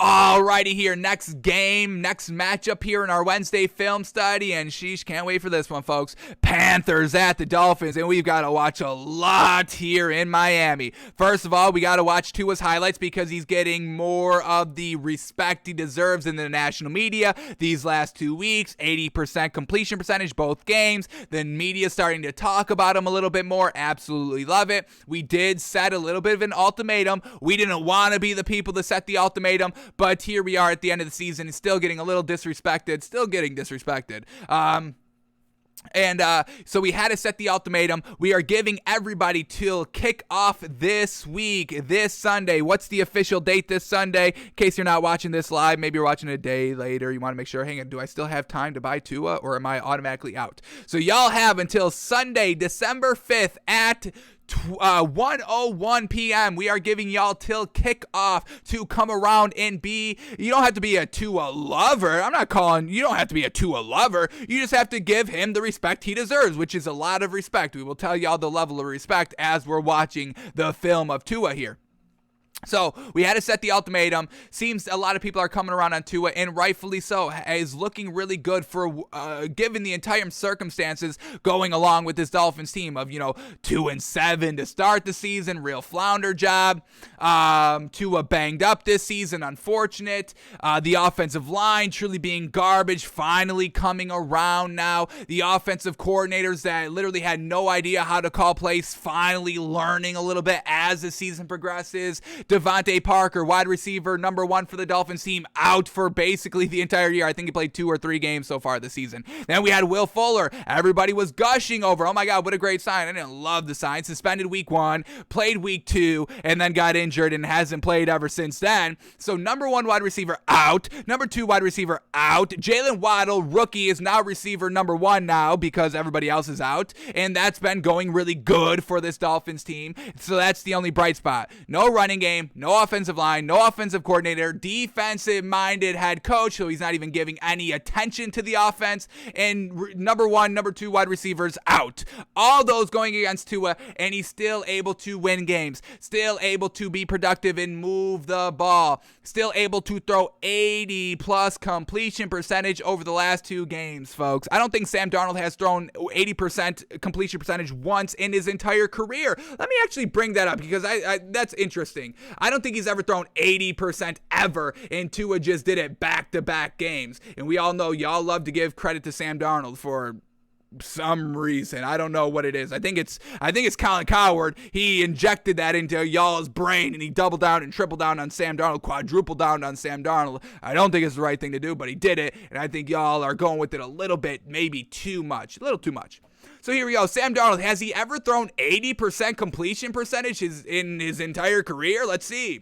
Alrighty here, next game, next matchup here in our Wednesday film study, and sheesh, can't wait for this one, folks. Panthers at the Dolphins, and we've got to watch a lot here in Miami. First of all, we got to watch Tua's highlights because he's getting more of the respect he deserves in the national media these last 2 weeks. 80% completion percentage, both games. The media starting to talk about him a little bit more. Absolutely love it. We did set a little bit of an ultimatum. We didn't want to be the people to set the ultimatum, but here we are at the end of the season and still getting a little disrespected, So we had to set the ultimatum. We are giving everybody till kickoff this week, this Sunday. What's the official date this Sunday? In case you're not watching this live, maybe you're watching a day later. You want to make sure, hang on, do I still have time to buy Tua or am I automatically out? So y'all have until Sunday, December 5th at 1:01 p.m. We are giving y'all till kickoff to come around and be, you don't have to be a Tua lover. You don't have to be a Tua lover. You just have to give him the respect he deserves, which is a lot of respect. We will tell y'all the level of respect as we're watching the film of Tua here. So we had to set the ultimatum. Seems a lot of people are coming around on Tua, and rightfully so. Is looking really good for given the entire circumstances going along with this Dolphins team of 2-7 to start the season, real flounder job. Tua banged up this season, unfortunate. The offensive line truly being garbage, finally coming around now. The offensive coordinators that literally had no idea how to call plays, finally learning a little bit as the season progresses. Devontae Parker, wide receiver number 1 for the Dolphins team, out for basically the entire year. I think he played 2 or 3 games so far this season. Then we had Will Fuller. Everybody was gushing over. Oh my God, what a great sign. I didn't love the sign. Suspended week 1, played week 2, and then got injured and hasn't played ever since then. So number 1 wide receiver out. Number 2 wide receiver out. Jalen Waddle, rookie, is now receiver number 1 now because everybody else is out. And that's been going really good for this Dolphins team. So that's the only bright spot. No running game. No offensive line, no offensive coordinator, defensive-minded head coach, so he's not even giving any attention to the offense, and number 1, number 2 wide receivers out. All those going against Tua, and he's still able to win games, still able to be productive and move the ball, still able to throw 80-plus completion percentage over the last 2 games, folks. I don't think Sam Darnold has thrown 80% completion percentage once in his entire career. Let me actually bring that up because I that's interesting. I don't think he's ever thrown 80% ever, and Tua just did it back-to-back games. And we all know y'all love to give credit to Sam Darnold for some reason. I don't know what it is. I think it's Colin Cowherd. He injected that into y'all's brain, and he doubled down and tripled down on Sam Darnold, quadrupled down on Sam Darnold. I don't think it's the right thing to do, but he did it, and I think y'all are going with it a little bit, maybe too much, a little too much. So here we go. Sam Darnold, has he ever thrown 80% completion percentage in his entire career? Let's see.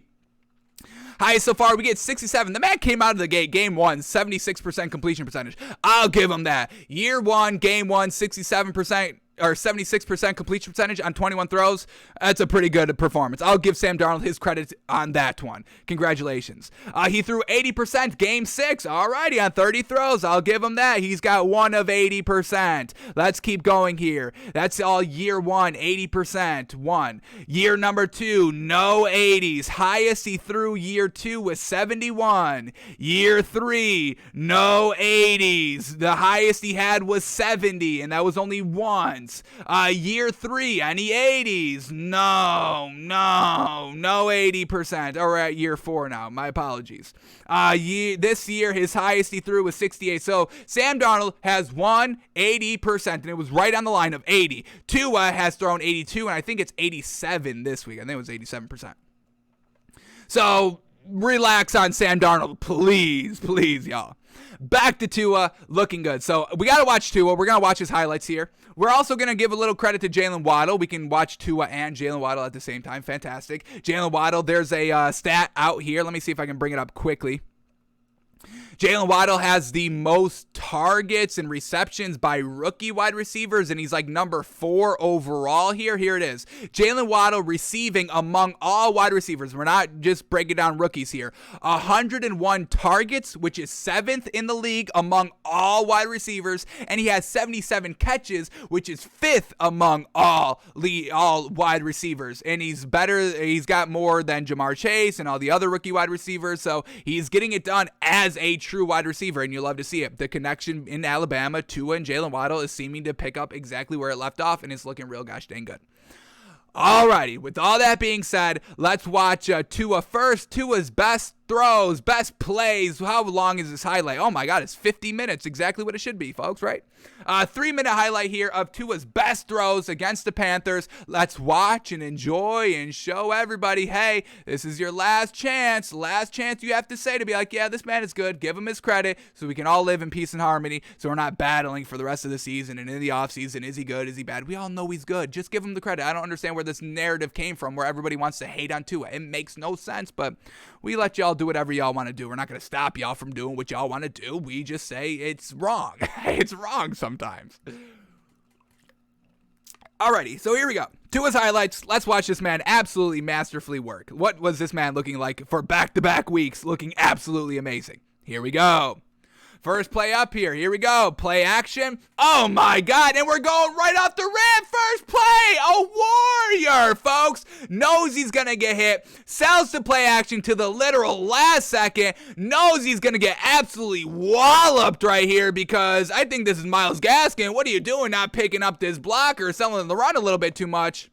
Highest so far, we get 67. The man came out of the gate, game 1, 76% completion percentage. I'll give him that. Year 1, game 1, 67%. Or 76% completion percentage on 21 throws. That's a pretty good performance. I'll give Sam Darnold his credit on that one. Congratulations. He threw 80% game 6. Alrighty, on 30 throws. I'll give him that. He's got 1 of 80%. Let's keep going here. That's all year 1, 80%. 1. Year number 2, no 80s. Highest he threw year 2 was 71. Year 3, no 80s. The highest he had was 70, and that was only once. Year 3, any 80s? No 80%. All right, year 4 now. My apologies. This year, his highest he threw was 68. So Sam Darnold has won 80%, and it was right on the line of 80. Tua has thrown 82, and I think it's 87 this week. I think it was 87%. So relax on Sam Darnold, please, y'all. Back to Tua, looking good. So we got to watch Tua. We're going to watch his highlights here. We're also going to give a little credit to Jalen Waddle. We can watch Tua and Jalen Waddle at the same time. Fantastic. Jalen Waddle, there's a stat out here. Let me see if I can bring it up quickly. Jalen Waddle has the most targets and receptions by rookie wide receivers, and he's like number 4 overall here. Here it is. Jalen Waddle receiving among all wide receivers. We're not just breaking down rookies here. 101 targets, which is 7th in the league among all wide receivers, and he has 77 catches, which is 5th among all wide receivers. And he's got more than Jamar Chase and all the other rookie wide receivers, so he's getting it done as a true wide receiver, and you love to see it. The connection in Alabama, Tua and Jalen Waddle, is seeming to pick up exactly where it left off, and it's looking real gosh dang good. Alrighty, with all that being said, let's watch Tua first. Tua's best throws, best plays. How long is this highlight? Oh my God, it's 50 minutes. Exactly what it should be, folks, right? 3-minute highlight here of Tua's best throws against the Panthers. Let's watch and enjoy and show everybody, hey, this is your last chance. Last chance you have to say to be like, yeah, this man is good. Give him his credit so we can all live in peace and harmony, so we're not battling for the rest of the season and in the offseason. Is he good? Is he bad? We all know he's good. Just give him the credit. I don't understand where this narrative came from where everybody wants to hate on Tua. It makes no sense, but we let y'all do whatever y'all want to do. We're not going to stop y'all from doing what y'all want to do. We just say it's wrong. It's wrong sometimes. Alrighty, so here we go. Tua's highlights. Let's watch this man absolutely masterfully work. What was this man looking like for back-to-back weeks? Looking absolutely amazing. Here we go. First play up here. Here we go. Play action. Oh my God. And we're going right off the rip. First play. A warrior, folks. Knows he's going to get hit. Sells the play action to the literal last second. Knows he's going to get absolutely walloped right here because I think this is Myles Gaskin. What are you doing? Not picking up this blocker, selling the run a little bit too much.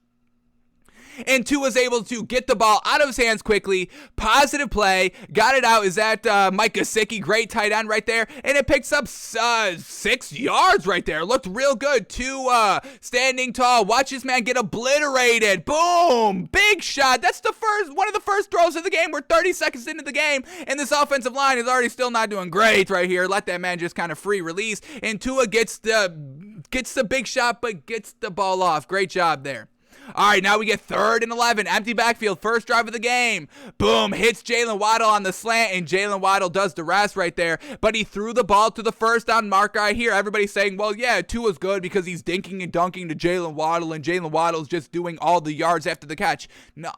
And Tua was able to get the ball out of his hands quickly. Positive play. Got it out. Is that Mike Gesicki? Great tight end right there. And it picks up 6 yards right there. Looked real good. Tua standing tall. Watch this man get obliterated. Boom. Big shot. That's one of the first throws of the game. We're 30 seconds into the game, and this offensive line is already still not doing great right here. Let that man just kind of free release. And Tua gets the big shot, but gets the ball off. Great job there. All right, now we get 3rd and 11. Empty backfield, first drive of the game. Boom, hits Jalen Waddle on the slant, and Jalen Waddle does the rest right there. But he threw the ball to the first down marker. I hear everybody saying, well, yeah, Tua's good because he's dinking and dunking to Jalen Waddle, and Jalen Waddle's just doing all the yards after the catch. No,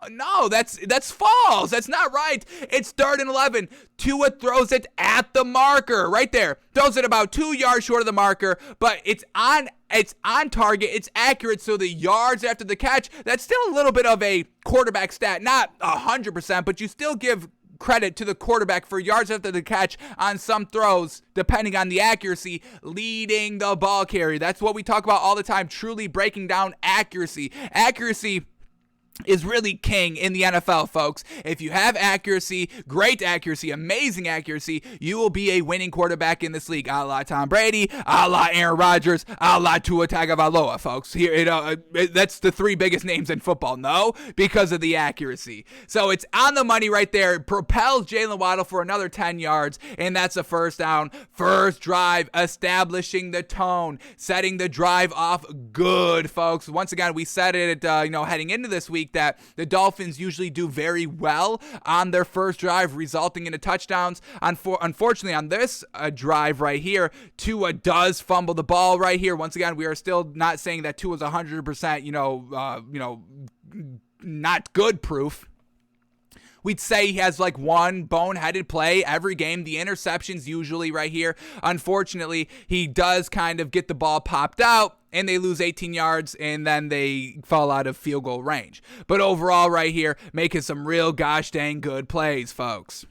that's false. That's not right. It's 3rd and 11. Tua throws it at the marker right there. Throws it about 2 yards short of the marker, but it's on target, it's accurate, so the yards after the catch, that's still a little bit of a quarterback stat. Not 100%, but you still give credit to the quarterback for yards after the catch on some throws, depending on the accuracy, leading the ball carrier. That's what we talk about all the time, truly breaking down accuracy. Accuracy is really king in the NFL, folks. If you have accuracy, great accuracy, amazing accuracy, you will be a winning quarterback in this league. A la Tom Brady, a la Aaron Rodgers, a la Tua Tagovailoa, folks. Here, that's the 3 biggest names in football. No, because of the accuracy. So it's on the money right there. It propels Jalen Waddle for another 10 yards, and that's a first down. First drive, establishing the tone, setting the drive off good, folks. Once again, we said it, heading into this week, that the Dolphins usually do very well on their first drive, resulting into touchdowns. Unfortunately, on this drive right here, Tua does fumble the ball right here. Once again, we are still not saying that Tua's 100%, not good proof. We'd say he has like one boneheaded play every game. The interceptions usually right here. Unfortunately, he does kind of get the ball popped out, and they lose 18 yards, and then they fall out of field goal range. But overall right here, making some real gosh dang good plays, folks.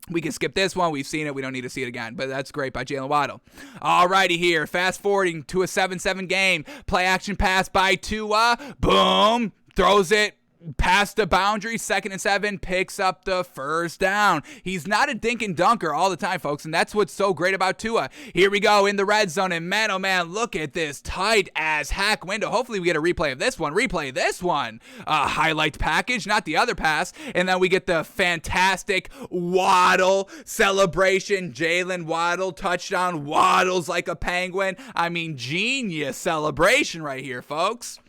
We can skip this one. We've seen it. We don't need to see it again, but that's great by Jalen Waddle. Alrighty here, fast forwarding to a 7-7 game. Play action pass by Tua. Boom. Throws it past the boundary, 2nd and 7, picks up the first down. He's not a dink and dunker all the time, folks, and that's what's so great about Tua. Here we go in the red zone, and man, oh man, look at this tight as heck window. Hopefully we get a replay of this one. Highlight package, not the other pass, and then we get the fantastic Waddle celebration. Jalen Waddle touchdown. Waddles like a penguin. I mean, genius celebration right here, folks.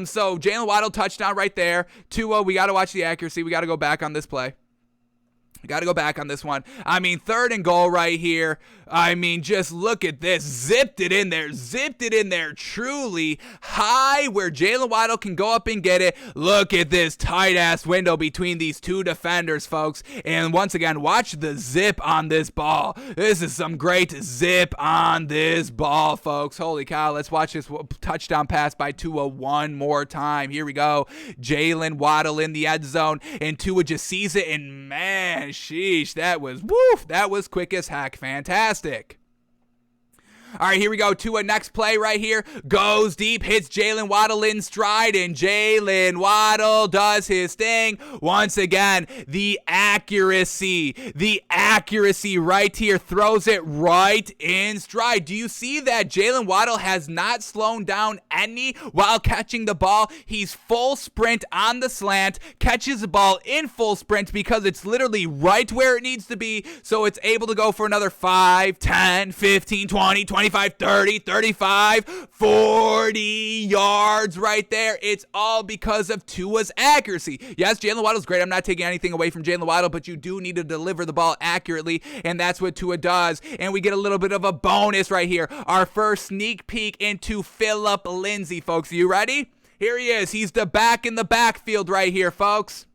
So Jalen Waddle touchdown right there. Tua, we got to watch the accuracy. We got to go back on this play. Got to go back on this one. I mean, 3rd and goal right here. I mean, just look at this. Zipped it in there truly high where Jalen Waddle can go up and get it. Look at this tight-ass window between these two defenders, folks. And once again, watch the zip on this ball. This is some great zip on this ball, folks. Holy cow. Let's watch this touchdown pass by Tua one more time. Here we go. Jalen Waddle in the end zone, and Tua just sees it, and man, sheesh, that was quick as heck. Fantastic. All right, here we go. Tua, next play right here. Goes deep, hits Jalen Waddle in stride, and Jalen Waddle does his thing. Once again, the accuracy right here. Throws it right in stride. Do you see that? Jalen Waddle has not slowed down any while catching the ball. He's full sprint on the slant, catches the ball in full sprint because it's literally right where it needs to be, so it's able to go for another 5, 10, 15, 20, 25, 30, 35, 40 yards right there. It's all because of Tua's accuracy. Yes, Jalen Waddle's great. I'm not taking anything away from Jalen Waddle, but you do need to deliver the ball accurately, and that's what Tua does. And we get a little bit of a bonus right here. Our first sneak peek into Phillip Lindsay, folks. Are you ready? Here he is. He's the back in the backfield right here, folks.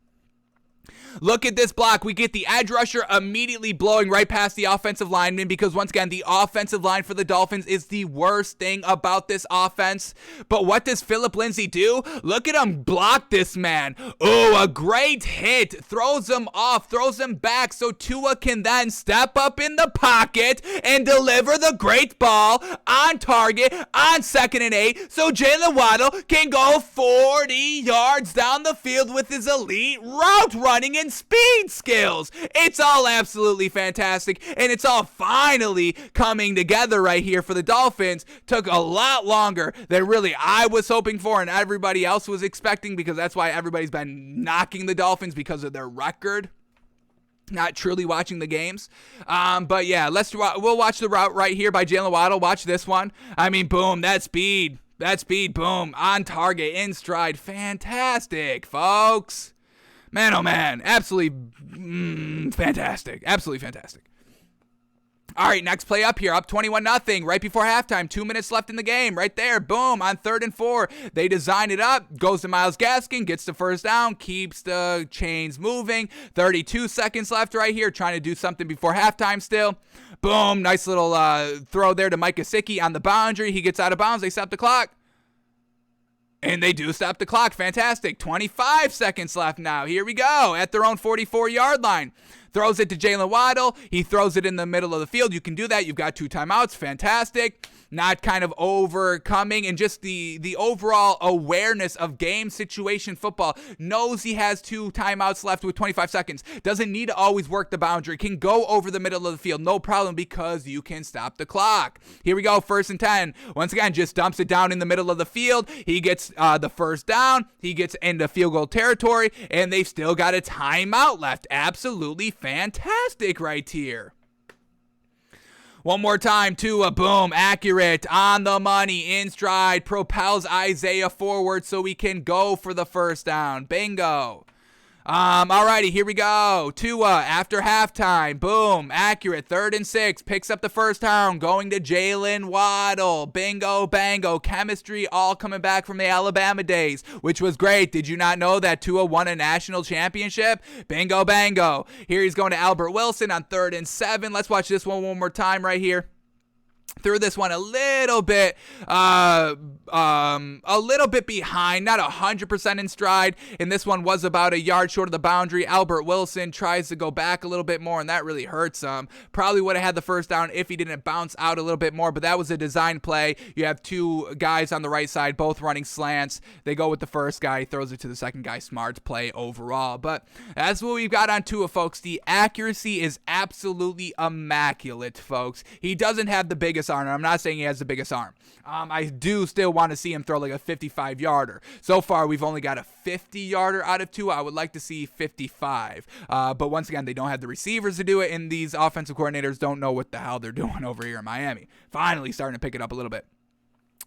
Look at this block. We get the edge rusher immediately blowing right past the offensive lineman because, once again, the offensive line for the Dolphins is the worst thing about this offense. But what does Phillip Lindsay do? Look at him block this man. Oh, a great hit. Throws him off, throws him back so Tua can then step up in the pocket and deliver the great ball on target on 2nd and 8 so Jalen Waddle can go 40 yards down the field with his elite route running and speed skills. It's all absolutely fantastic, and it's all finally coming together right here for the Dolphins. Took a lot longer than really I was hoping for and everybody else was expecting, because that's why everybody's been knocking the Dolphins, because of their record, not truly watching the games. But yeah, we'll watch the route right here by Jalen Waddle. Watch this one. I mean, boom, that speed, boom, on target, in stride. Fantastic, folks. Man, oh man, absolutely fantastic. Absolutely fantastic. All right, next play up here, up 21-0, right before halftime, 2 minutes left in the game, right there, boom, on 3rd and 4. They design it up, goes to Myles Gaskin, gets the first down, keeps the chains moving. 32 seconds left right here, trying to do something before halftime still. Boom, nice little throw there to Mike Gesicki on the boundary. He gets out of bounds, they stop the clock. And they do stop the clock. Fantastic. 25 seconds left now. Here we go. At their own 44-yard line. Throws it to Jalen Waddle. He throws it in the middle of the field. You can do that. You've got 2 timeouts. Fantastic. Not kind of overcoming, and just the overall awareness of game situation football. Knows he has 2 timeouts left with 25 seconds. Doesn't need to always work the boundary. Can go over the middle of the field. No problem, because you can stop the clock. Here we go. 1st and 10. Once again, just dumps it down in the middle of the field. He gets the first down. He gets into field goal territory, and they've still got a timeout left. Absolutely fantastic right here. One more time, Tua, boom, accurate, on the money, in stride, propels Isaiah forward so we can go for the first down. Bingo. Alrighty, here we go. Tua, after halftime, boom, accurate, 3rd and 6, picks up the first down, going to Jalen Waddle. Bingo, bango, chemistry all coming back from the Alabama days, which was great. Did you not know that Tua won a national championship? Bingo, bango. Here he's going to Albert Wilson on 3rd and 7. Let's watch this one more time right here. Threw this one a little bit behind, not 100% in stride, and this one was about a yard short of the boundary. Albert Wilson tries to go back a little bit more, and that really hurts him. Probably would have had the first down if he didn't bounce out a little bit more, but that was a design play. You have 2 guys on the right side, both running slants. They go with the first guy, throws it to the second guy. Smart play overall, but that's what we've got on Tua, folks. The accuracy is absolutely immaculate, folks. He doesn't have the biggest arm. I'm not saying he has the biggest arm. I do still want to see him throw like a 55-yarder. So far, we've only got a 50-yarder out of Tua. I would like to see 55. But once again, they don't have the receivers to do it, and these offensive coordinators don't know what the hell they're doing over here in Miami. Finally starting to pick it up a little bit.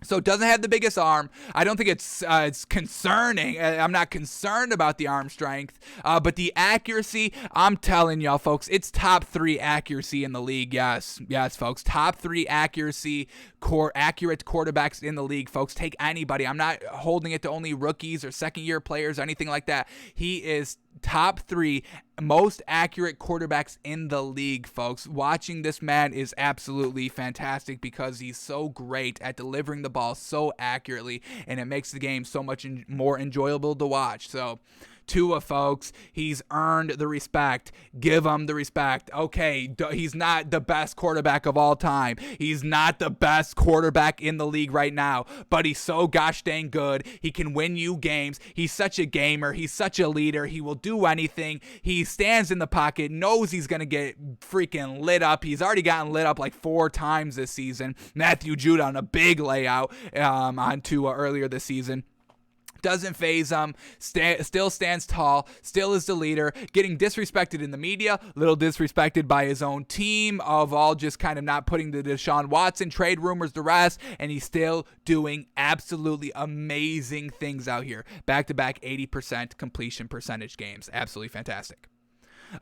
So it doesn't have the biggest arm. I don't think it's concerning. I'm not concerned about the arm strength, but the accuracy, I'm telling y'all, folks, it's top 3 accuracy in the league. Yes, folks, top 3 accuracy, accurate quarterbacks in the league, folks. Take anybody. I'm not holding it to only rookies or second-year players or anything like that. He is top 3 most accurate quarterbacks in the league, folks. Watching this man is absolutely fantastic because he's so great at delivering the ball so accurately, and it makes the game so much more enjoyable to watch. So Tua, folks, he's earned the respect. Give him the respect. Okay, he's not the best quarterback of all time. He's not the best quarterback in the league right now, but he's so gosh dang good. He can win you games. He's such a gamer. He's such a leader. He will do anything. He stands in the pocket, knows he's going to get freaking lit up. He's already gotten lit up like 4 times this season. Matthew Judah on a big layout on Tua earlier this season. Doesn't phase him, still stands tall, still is the leader, getting disrespected in the media, little disrespected by his own team of all just kind of not putting the Deshaun Watson trade rumors to rest, and he's still doing absolutely amazing things out here. Back-to-back 80% completion percentage games. Absolutely fantastic.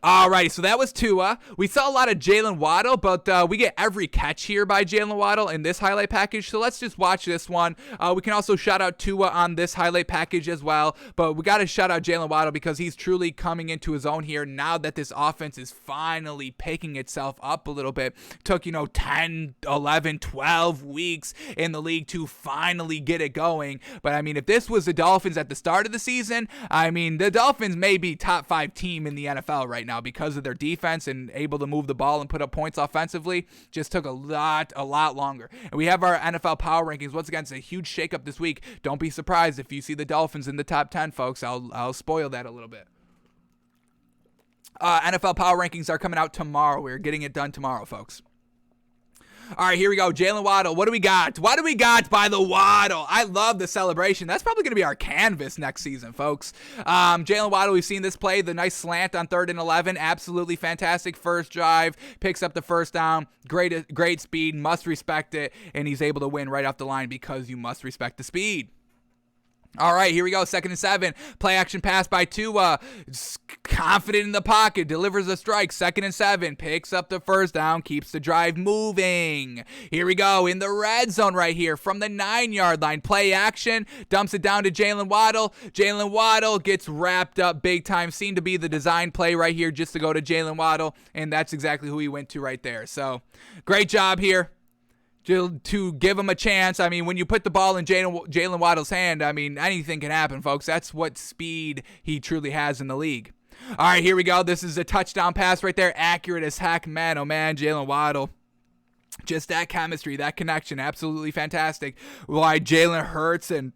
Alrighty, so that was Tua. We saw a lot of Jalen Waddle, but we get every catch here by Jalen Waddle in this highlight package, so let's just watch this one. We can also shout out Tua on this highlight package as well, but we got to shout out Jalen Waddle because he's truly coming into his own here now that this offense is finally picking itself up a little bit. Took, 10, 11, 12 weeks in the league to finally get it going, but I mean, if this was the Dolphins at the start of the season, I mean, the Dolphins may be top 5 team in the NFL right now because of their defense and able to move the ball and put up points offensively. Just took a lot longer. And we have our NFL power rankings. Once again, it's a huge shakeup this week. Don't be surprised if you see the Dolphins in the top 10, folks. I'll spoil that a little bit. NFL power rankings are coming out tomorrow. We're getting it done tomorrow, folks. All right, here we go. Jalen Waddle. What do we got? What do we got by the Waddle? I love the celebration. That's probably going to be our canvas next season, folks. Jalen Waddle, we've seen this play. The nice slant on 3rd and 11. Absolutely fantastic first drive. Picks up the first down. Great speed. Must respect it. And he's able to win right off the line because you must respect the speed. All right, here we go. 2nd and 7. Play action pass by Tua. Confident in the pocket. Delivers a strike. 2nd and 7. Picks up the first down. Keeps the drive moving. Here we go. In the red zone right here from the 9-yard line. Play action. Dumps it down to Jalen Waddle. Jalen Waddle gets wrapped up big time. Seemed to be the design play right here just to go to Jalen Waddle. And that's exactly who he went to right there. So, great job here. To give him a chance. I mean, when you put the ball in Jalen Waddle's hand, I mean, anything can happen, folks. That's what speed he truly has in the league. All right, here we go. This is a touchdown pass right there. Accurate as heck. Man, oh man, Jalen Waddle. Just that chemistry, that connection, absolutely fantastic. Why Jalen Hurts and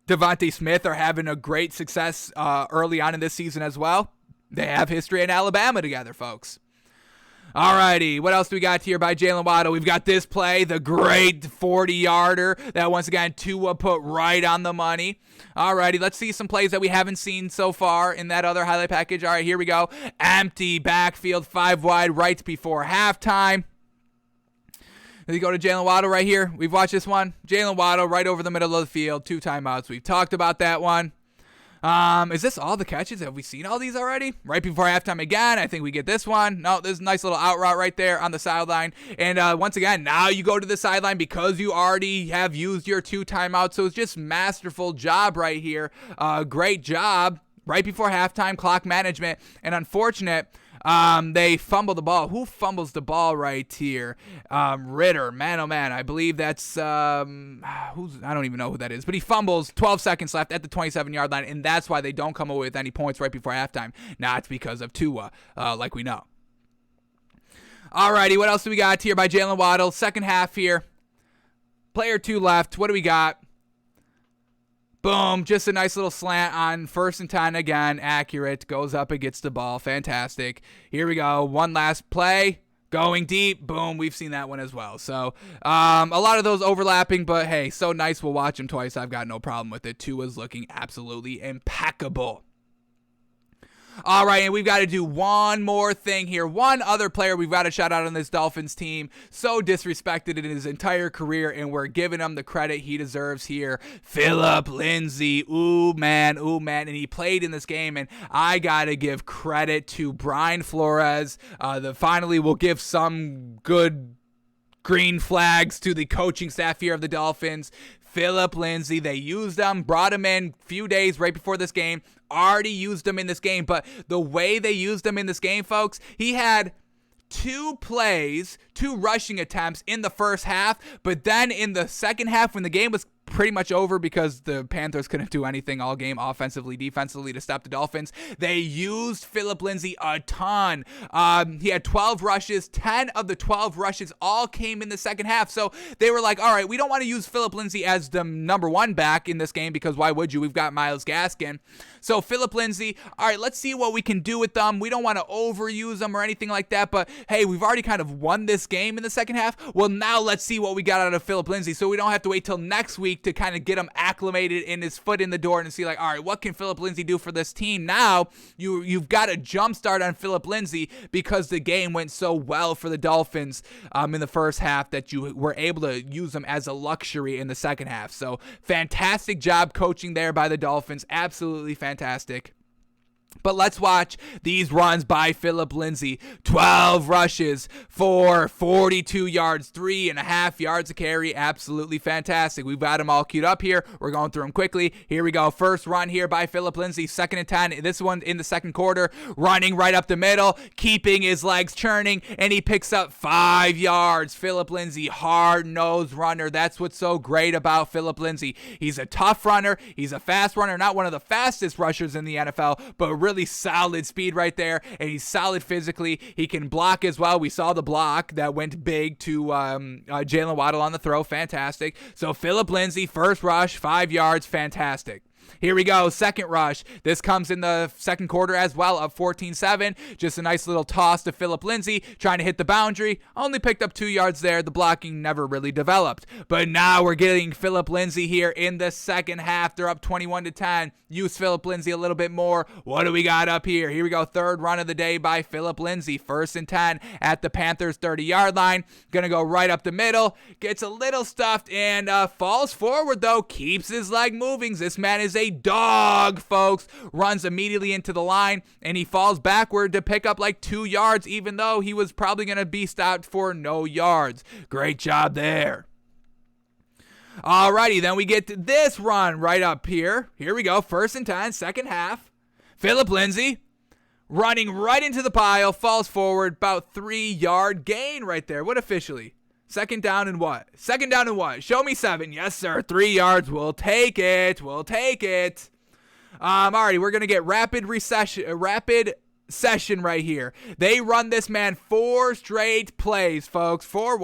Devontae Smith are having a great success early on in this season as well. They have history in Alabama together, folks. Alrighty, what else do we got here by Jalen Waddle? We've got this play, the great 40-yarder that once again Tua put right on the money. Alrighty, let's see some plays that we haven't seen so far in that other highlight package. Alright, here we go. Empty backfield, 5 wide, right before halftime. Then you go to Jalen Waddle right here. We've watched this one. Jalen Waddle right over the middle of the field, 2 timeouts. We've talked about that one. Is this all the catches? Have we seen all these already? Right before halftime again, I think we get this one. No, there's a nice little out route right there on the sideline. And once again, now you go to the sideline because you already have used your 2 timeouts. So it's just masterful job right here. Great job right before halftime, clock management. And unfortunate, they fumble the ball. Who fumbles the ball right here? Ritter. Man, oh man. I believe that's, I don't even know who that is. But he fumbles, 12 seconds left at the 27-yard line, and that's why they don't come away with any points right before halftime. Nah, it's because of Tua, like we know. Alrighty, what else do we got here by Jalen Waddle? Second half here. Player 2 left. What do we got? Boom, just a nice little slant on 1st and 10 again, accurate, goes up and gets the ball, fantastic. Here we go, one last play, going deep, boom, we've seen that one as well. So, a lot of those overlapping, but hey, so nice, we'll watch them twice, I've got no problem with it. Tua's looking absolutely impeccable. All right, and we've got to do one more thing here. One other player we've got to shout out on this Dolphins team. So disrespected in his entire career, and we're giving him the credit he deserves here. Philip Lindsay. Ooh, man. And he played in this game, and I got to give credit to Brian Flores. Finally, we'll give some good green flags to the coaching staff here of the Dolphins. Philip Lindsay, they used him, brought him in a few days right before this game, already used him in this game, but the way they used him in this game, folks, he had 2 plays, 2 rushing attempts in the first half, but then in the second half when the game was pretty much over because the Panthers couldn't do anything all game offensively, defensively to stop the Dolphins. They used Philip Lindsay a ton. He had 12 rushes. 10 of the 12 rushes all came in the second half. So they were like, all right, we don't want to use Philip Lindsay as the number 1 back in this game because why would you? We've got Myles Gaskin. So Philip Lindsay, all right, let's see what we can do with them. We don't want to overuse them or anything like that, but hey, we've already kind of won this game in the second half. Well, now let's see what we got out of Philip Lindsay so we don't have to wait till next week to kind of get him acclimated in his foot in the door and see like, all right, what can Philip Lindsay do for this team? Now you've got a jump start on Philip Lindsay because the game went so well for the Dolphins in the first half that you were able to use him as a luxury in the second half. So fantastic job coaching there by the Dolphins. Absolutely fantastic. But let's watch these runs by Philip Lindsay. 12 rushes for 42 yards, 3.5 yards a carry. Absolutely fantastic. We've got them all queued up here. We're going through them quickly. Here we go. First run here by Philip Lindsay. 2nd and 10. This one in the second quarter. Running right up the middle. Keeping his legs churning. And he picks up 5 yards. Philip Lindsay, hard-nosed runner. That's what's so great about Philip Lindsay. He's a tough runner. He's a fast runner. Not one of the fastest rushers in the NFL, but really solid speed right there, and he's solid physically. He can block as well. We saw the block that went big to Jalen Waddle on the throw. Fantastic. So Philip Lindsay, first rush, 5 yards. Fantastic. Here we go, second rush. This comes in the second quarter as well, up 14-7. Just a nice little toss to Philip Lindsay, trying to hit the boundary. Only picked up 2 yards there. The blocking never really developed. But now we're getting Philip Lindsay here in the second half. They're up 21-10. Use Philip Lindsay a little bit more. What do we got up here? Here we go, third run of the day by Philip Lindsay. 1st and 10 at the Panthers 30-yard line. Gonna go right up the middle. Gets a little stuffed and falls forward though. Keeps his leg moving. This man is a dog, folks. Runs immediately into the line, and he falls backward to pick up like 2 yards, even though he was probably going to be stopped for no yards. Great job there. Alrighty, then we get to this run right up here. Here we go, 1st and 10, second half. Philip Lindsay running right into the pile, falls forward, about 3-yard gain right there. What officially? Second down and what? Second down and what? Show me 7. Yes, sir. 3 yards. We'll take it. We'll take it. Alrighty, we're going to get rapid session right here. They run this man 4 straight plays, folks. 5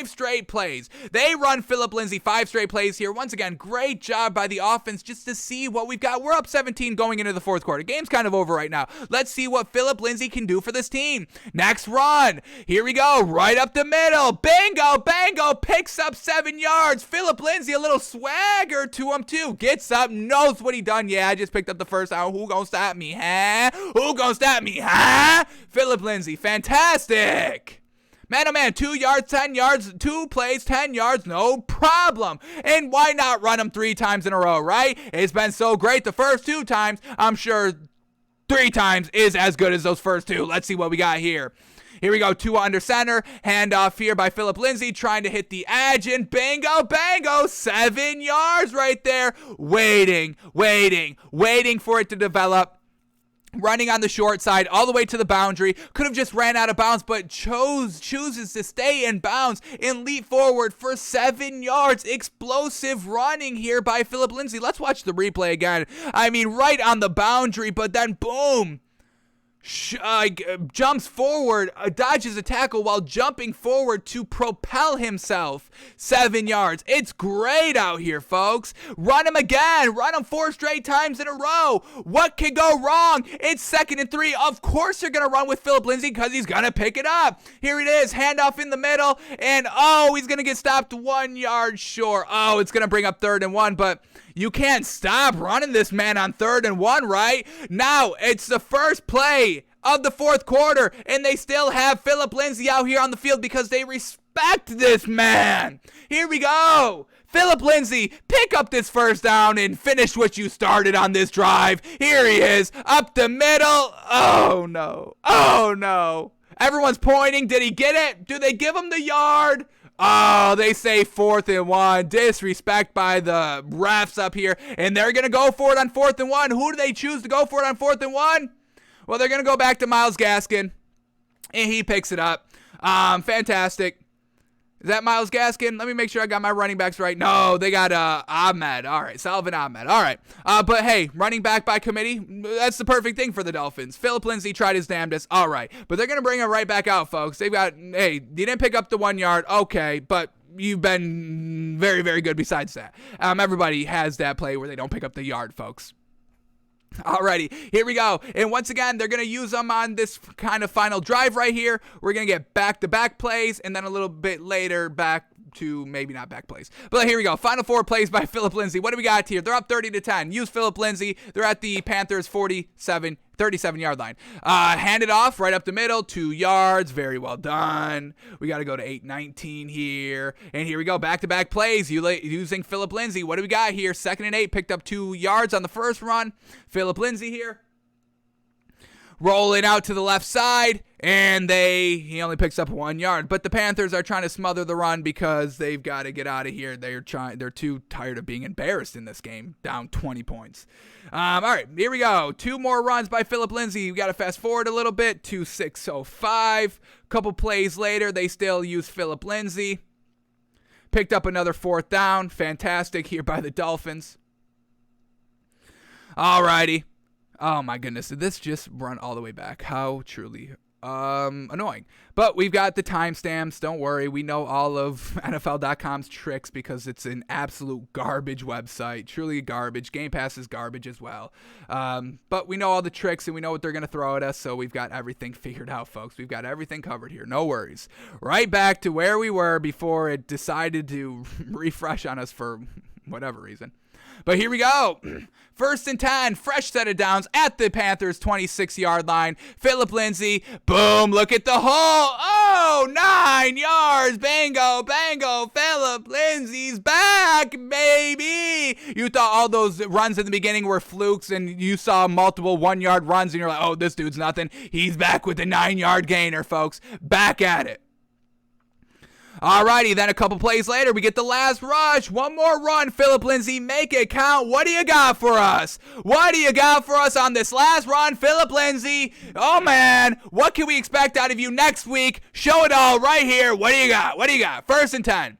straight plays. They run Philip Lindsay 5 straight plays here. Once again, great job by the offense just to see what we've got. We're up 17 going into the fourth quarter. Game's kind of over right now. Let's see what Philip Lindsay can do for this team. Next run. Here we go. Right up the middle. Bingo, bango. Picks up 7 yards. Philip Lindsay, a little swagger to him too. Gets up, knows what he done. Yeah, I just picked up the first down. Who gonna stop me, huh? Who gonna stop me, huh? Philip Lindsay, fantastic. Man, oh man, 2 yards, 10 yards, 2 plays, 10 yards, no problem. And why not run them 3 times in a row, right? It's been so great the first 2 times. I'm sure 3 times is as good as those first 2. Let's see what we got here. Here we go, 2 under center. Handoff here by Philip Lindsay, trying to hit the edge, and bingo, bango, 7 yards right there. Waiting for it to develop. Running on the short side all the way to the boundary. Could have just ran out of bounds, but chooses to stay in bounds and leap forward for 7 yards. Explosive running here by Philip Lindsay. Let's watch the replay again. I mean, right on the boundary, but then boom. jumps forward, dodges a tackle while jumping forward to propel himself 7 yards. It's great out here, folks. Run him again. Run him 4 straight times in a row. What can go wrong? It's 2nd and 3. Of course you're going to run with Philip Lindsay because he's going to pick it up. Here it is. Handoff in the middle. And, he's going to get stopped 1 yard short. It's going to bring up 3rd and 1, but you can't stop running this man on 3rd and 1, right? Now, it's the first play of the 4th quarter, and they still have Philip Lindsay out here on the field because they respect this man. Here we go. Philip Lindsay, pick up this 1st down and finish what you started on this drive. Here he is, up the middle. Oh, no. Everyone's pointing. Did he get it? Do they give him the yard? They say 4th and 1. Disrespect by the refs up here. And they're going to go for it on 4th and 1. Who do they choose to go for it on 4th and 1? Well, they're going to go back to Myles Gaskin. And he picks it up. Fantastic. Is that Myles Gaskin? Let me make sure I got my running backs right. No, they got Ahmed. All right, Salvin Ahmed. All right. But hey, running back by committee, that's the perfect thing for the Dolphins. Philip Lindsay tried his damnedest. All right. But they're going to bring him right back out, folks. They've got, hey, you didn't pick up the 1 yard. Okay, but you've been very, very good besides that. Everybody has that play where they don't pick up the yard, folks. Alrighty, here we go. And once again, they're going to use them on this kind of final drive right here. We're going to get back-to-back plays, and then a little bit later back to maybe not back plays. But here we go. Final 4 plays by Philip Lindsay. What do we got here? They're up 30-10. Use Philip Lindsay. They're at the Panthers 37-yard line. Hand it off right up the middle. 2 yards. Very well done. We got to go to 8-19 here. And here we go. Back-to-back plays using Philip Lindsay. What do we got here? 2nd and 8. Picked up 2 yards on the first run. Philip Lindsay here. Rolling out to the left side, and he only picks up 1 yard. But the Panthers are trying to smother the run because they've got to get out of here. They're too tired of being embarrassed in this game, down 20 points. All right, here we go. 2 more runs by Philip Lindsay. We got to fast forward a little bit to 6:05. Couple plays later, they still use Philip Lindsay. Picked up another 4th down. Fantastic here by the Dolphins. All righty. Oh my goodness, did this just run all the way back? How truly annoying. But we've got the timestamps. Don't worry, we know all of NFL.com's tricks because it's an absolute garbage website. Truly garbage. Game Pass is garbage as well. But we know all the tricks and we know what they're going to throw at us, so we've got everything figured out, folks. We've got everything covered here. No worries. Right back to where we were before it decided to refresh on us for whatever reason. But here we go. 1st and 10, fresh set of downs at the Panthers 26-yard line. Philip Lindsay, boom, look at the hole. 9 yards. Bango, bango. Philip Lindsay's back, baby. You thought all those runs in the beginning were flukes and you saw multiple 1-yard runs and you're like, this dude's nothing. He's back with the 9-yard gainer, folks. Back at it. Alrighty, then a couple plays later, we get the last rush. 1 more run, Philip Lindsay, make it count. What do you got for us? What do you got for us on this last run, Philip Lindsay? Oh, man, what can we expect out of you next week? Show it all right here. What do you got? What do you got? 1st and 10.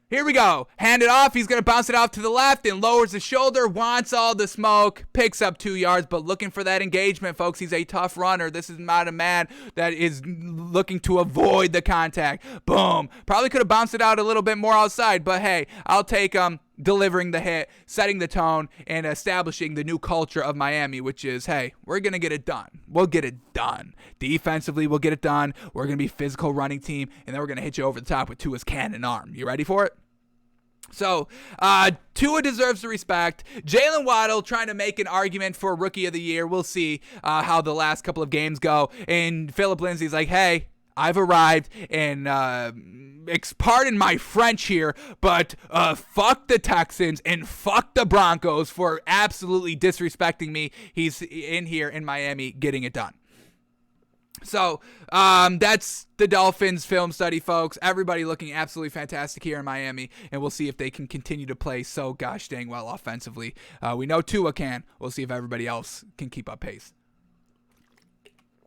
Here we go. Hand it off. He's going to bounce it off to the left and lowers his shoulder. Wants all the smoke. Picks up 2 yards, but looking for that engagement, folks. He's a tough runner. This is not a man that is looking to avoid the contact. Boom. Probably could have bounced it out a little bit more outside, but hey, I'll take delivering the hit, setting the tone, and establishing the new culture of Miami, which is, hey, we're going to get it done. We'll get it done. Defensively, we'll get it done. We're going to be a physical running team, and then we're going to hit you over the top with Tua's cannon arm. You ready for it? So, Tua deserves the respect. Jalen Waddle trying to make an argument for Rookie of the Year. We'll see how the last couple of games go. And Philip Lindsay's like, hey, I've arrived, and pardon my French here, but fuck the Texans and fuck the Broncos for absolutely disrespecting me. He's in here in Miami getting it done. So that's the Dolphins film study, folks. Everybody looking absolutely fantastic here in Miami, and we'll see if they can continue to play so gosh dang well offensively. We know Tua can. We'll see if everybody else can keep up pace.